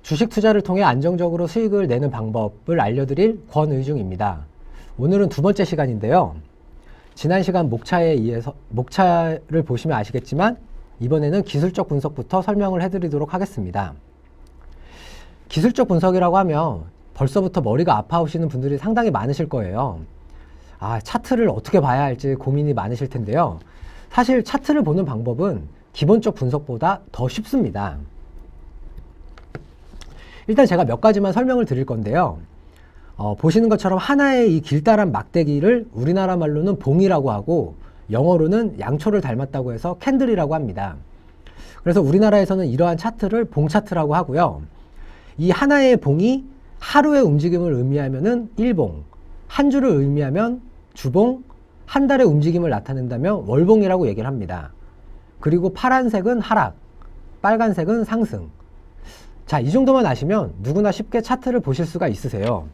주식 투자를 통해 안정적으로 수익을 내는 방법을 알려드릴 권의중입니다. 오늘은 두 번째 시간인데요. 지난 시간 목차를 보시면 아시겠지만 이번에는 기술적 분석부터 설명을 해드리도록 하겠습니다. 기술적 분석이라고 하면 벌써부터 머리가 아파오시는 분들이 상당히 많으실 거예요. 차트를 어떻게 봐야 할지 고민이 많으실 텐데요. 사실 차트를 보는 방법은 기본적 분석보다 더 쉽습니다. 일단 제가 몇 가지만 설명을 드릴 건데요. 보시는 것처럼 하나의 이 길다란 막대기를 우리나라 말로는 봉이라고 하고 영어로는 양초를 닮았다고 해서 캔들이라고 합니다. 그래서 우리나라에서는 이러한 차트를 봉차트라고 하고요. 이 하나의 봉이 하루의 움직임을 의미하면은 일봉, 한 주를 의미하면 주봉, 한 달의 움직임을 나타낸다면 월봉이라고 얘기를 합니다. 그리고 파란색은 하락, 빨간색은 상승. 자, 이 정도만 아시면 누구나 쉽게 차트를 보실 수가 있으세요.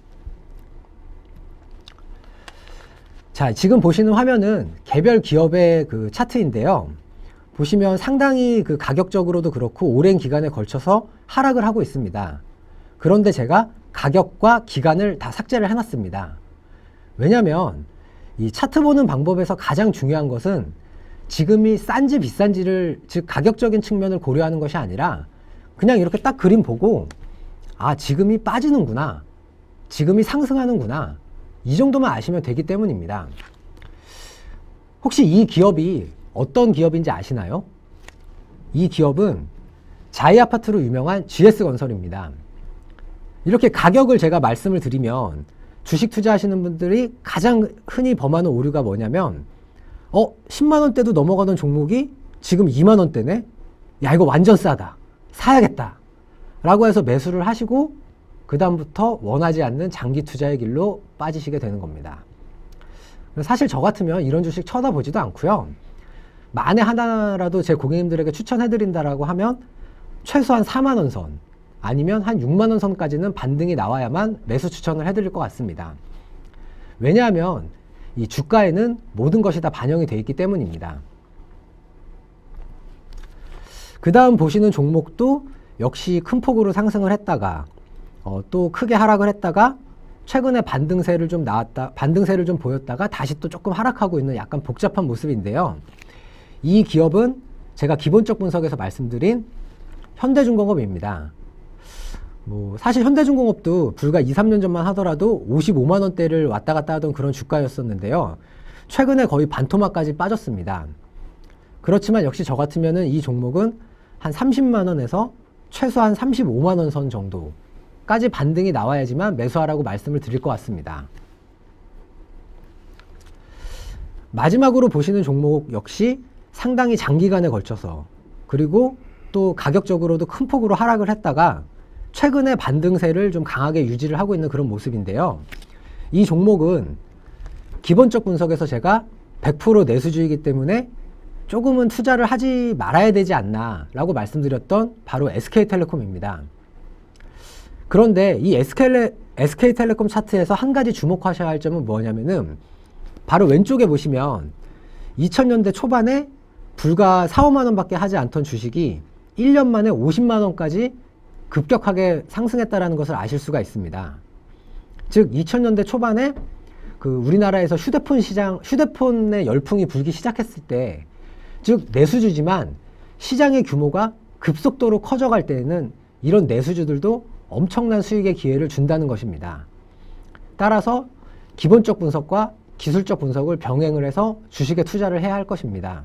자, 지금 보시는 화면은 개별 기업의 그 차트인데요. 보시면 상당히 그 가격적으로도 그렇고 오랜 기간에 걸쳐서 하락을 하고 있습니다. 그런데 제가 가격과 기간을 다 삭제를 해놨습니다. 왜냐면 이 차트 보는 방법에서 가장 중요한 것은 지금이 싼지 비싼지를, 즉 가격적인 측면을 고려하는 것이 아니라 그냥 이렇게 딱 그림 보고 지금이 빠지는구나, 지금이 상승하는구나, 이 정도만 아시면 되기 때문입니다. 혹시 이 기업이 어떤 기업인지 아시나요? 이 기업은 자이아파트로 유명한 GS건설입니다. 이렇게 가격을 제가 말씀을 드리면 주식 투자하시는 분들이 가장 흔히 범하는 오류가 뭐냐면 10만원대도 넘어가던 종목이 지금 2만원대네? 야, 이거 완전 싸다, 사야겠다 라고 해서 매수를 하시고 그 다음부터 원하지 않는 장기 투자의 길로 빠지시게 되는 겁니다. 사실 저 같으면 이런 주식 쳐다보지도 않고요. 만에 하나라도 제 고객님들에게 추천해드린다라고 하면 최소한 4만원 선, 아니면 한 6만원 선까지는 반등이 나와야만 매수 추천을 해드릴 것 같습니다. 왜냐하면 이 주가에는 모든 것이 다 반영이 되어 있기 때문입니다. 그 다음 보시는 종목도 역시 큰 폭으로 상승을 했다가 또 크게 하락을 했다가 최근에 반등세를 좀 보였다가 다시 또 조금 하락하고 있는 약간 복잡한 모습인데요. 이 기업은 제가 기본적 분석에서 말씀드린 현대중공업입니다. 사실 현대중공업도 불과 2, 3년 전만 하더라도 55만원대를 왔다 갔다 하던 그런 주가였었는데요. 최근에 거의 반토막까지 빠졌습니다. 그렇지만 역시 저 같으면은 이 종목은 한 30만원에서 최소한 35만원 선 정도까지 반등이 나와야지만 매수하라고 말씀을 드릴 것 같습니다. 마지막으로 보시는 종목 역시 상당히 장기간에 걸쳐서, 그리고 또 가격적으로도 큰 폭으로 하락을 했다가 최근에 반등세를 좀 강하게 유지를 하고 있는 그런 모습인데요. 이 종목은 기본적 분석에서 제가 100% 내수주의이기 때문에 조금은 투자를 하지 말아야 되지 않나 라고 말씀드렸던 바로 SK텔레콤입니다. 그런데 이 SK텔레콤 차트에서 한 가지 주목하셔야 할 점은 뭐냐면은 바로 왼쪽에 보시면 2000년대 초반에 불과 4, 5만원 밖에 하지 않던 주식이 1년 만에 50만원까지 급격하게 상승했다는 것을 아실 수가 있습니다. 즉 2000년대 초반에 우리나라에서 휴대폰의 열풍이 불기 시작했을 때, 즉 내수주지만 시장의 규모가 급속도로 커져갈 때에는 이런 내수주들도 엄청난 수익의 기회를 준다는 것입니다. 따라서 기본적 분석과 기술적 분석을 병행을 해서 주식에 투자를 해야 할 것입니다.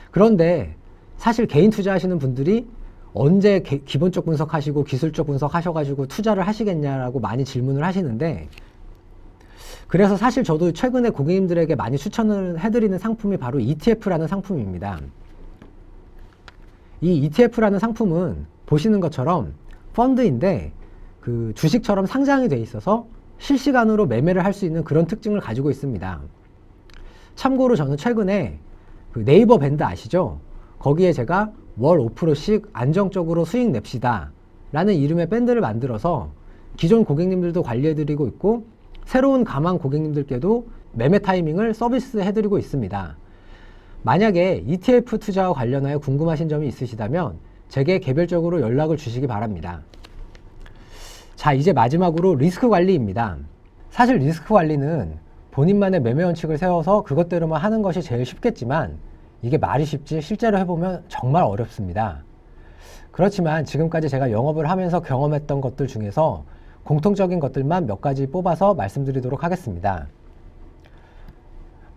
그런데 사실 개인 투자하시는 분들이 언제 기본적 분석하시고 기술적 분석하셔가지고 투자를 하시겠냐라고 많이 질문을 하시는데, 그래서 사실 저도 최근에 고객님들에게 많이 추천을 해드리는 상품이 바로 ETF라는 상품입니다. 이 ETF라는 상품은 보시는 것처럼 펀드인데 주식처럼 상장이 돼 있어서 실시간으로 매매를 할 수 있는 그런 특징을 가지고 있습니다. 참고로 저는 최근에 네이버 밴드 아시죠? 거기에 제가 월 5%씩 안정적으로 수익 냅시다 라는 이름의 밴드를 만들어서 기존 고객님들도 관리해드리고 있고 새로운 가망 고객님들께도 매매 타이밍을 서비스해드리고 있습니다. 만약에 ETF 투자와 관련하여 궁금하신 점이 있으시다면 제게 개별적으로 연락을 주시기 바랍니다. 자, 이제 마지막으로 리스크 관리입니다. 사실 리스크 관리는 본인만의 매매 원칙을 세워서 그것대로만 하는 것이 제일 쉽겠지만 이게 말이 쉽지 실제로 해보면 정말 어렵습니다. 그렇지만 지금까지 제가 영업을 하면서 경험했던 것들 중에서 공통적인 것들만 몇 가지 뽑아서 말씀드리도록 하겠습니다.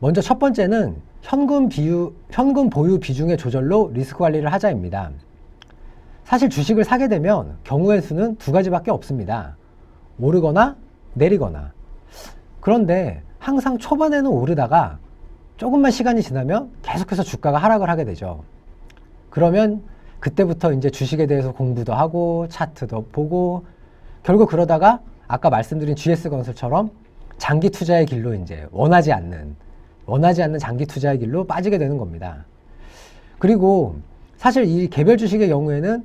먼저 첫 번째는 현금 보유 비중의 조절로 리스크 관리를 하자입니다. 사실 주식을 사게 되면 경우의 수는 두 가지밖에 없습니다. 오르거나 내리거나. 그런데 항상 초반에는 오르다가 조금만 시간이 지나면 계속해서 주가가 하락을 하게 되죠. 그러면 그때부터 이제 주식에 대해서 공부도 하고 차트도 보고 결국 그러다가 아까 말씀드린 GS건설처럼 장기 투자의 길로 이제 원하지 않는 장기 투자의 길로 빠지게 되는 겁니다. 그리고 사실 이 개별 주식의 경우에는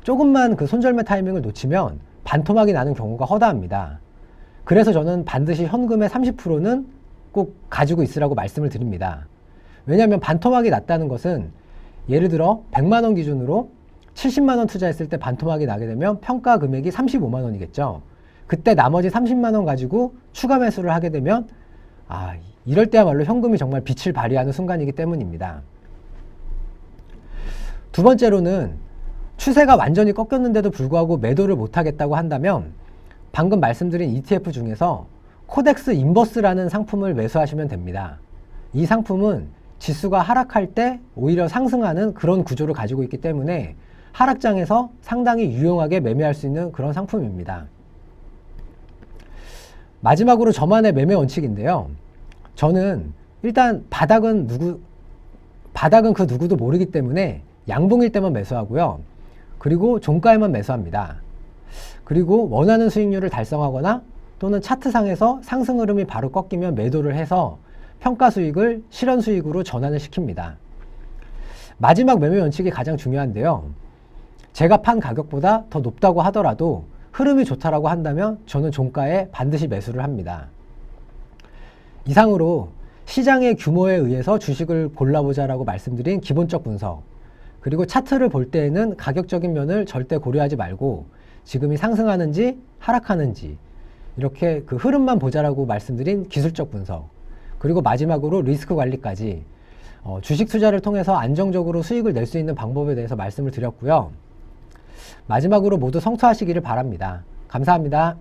조금만 그 손절매 타이밍을 놓치면 반토막이 나는 경우가 허다합니다. 그래서 저는 반드시 현금의 30%는 꼭 가지고 있으라고 말씀을 드립니다. 왜냐하면 반토막이 났다는 것은 예를 들어 100만 원 기준으로 70만 원 투자했을 때 반토막이 나게 되면 평가 금액이 35만 원이겠죠. 그때 나머지 30만 원 가지고 추가 매수를 하게 되면 이럴 때야말로 현금이 정말 빛을 발휘하는 순간이기 때문입니다. 두 번째로는 추세가 완전히 꺾였는데도 불구하고 매도를 못하겠다고 한다면 방금 말씀드린 ETF 중에서 코덱스 인버스라는 상품을 매수하시면 됩니다. 이 상품은 지수가 하락할 때 오히려 상승하는 그런 구조를 가지고 있기 때문에 하락장에서 상당히 유용하게 매매할 수 있는 그런 상품입니다. 마지막으로 저만의 매매 원칙인데요. 저는 일단 바닥은 그 누구도 모르기 때문에 양봉일 때만 매수하고요. 그리고 종가에만 매수합니다. 그리고 원하는 수익률을 달성하거나 또는 차트상에서 상승 흐름이 바로 꺾이면 매도를 해서 평가 수익을 실현 수익으로 전환을 시킵니다. 마지막 매매 원칙이 가장 중요한데요. 제가 판 가격보다 더 높다고 하더라도 흐름이 좋다라고 한다면 저는 종가에 반드시 매수를 합니다. 이상으로 시장의 규모에 의해서 주식을 골라보자라고 말씀드린 기본적 분석, 그리고 차트를 볼 때에는 가격적인 면을 절대 고려하지 말고 지금이 상승하는지 하락하는지 이렇게 그 흐름만 보자라고 말씀드린 기술적 분석, 그리고 마지막으로 리스크 관리까지 주식 투자를 통해서 안정적으로 수익을 낼 수 있는 방법에 대해서 말씀을 드렸고요. 마지막으로 모두 성투하시기를 바랍니다. 감사합니다.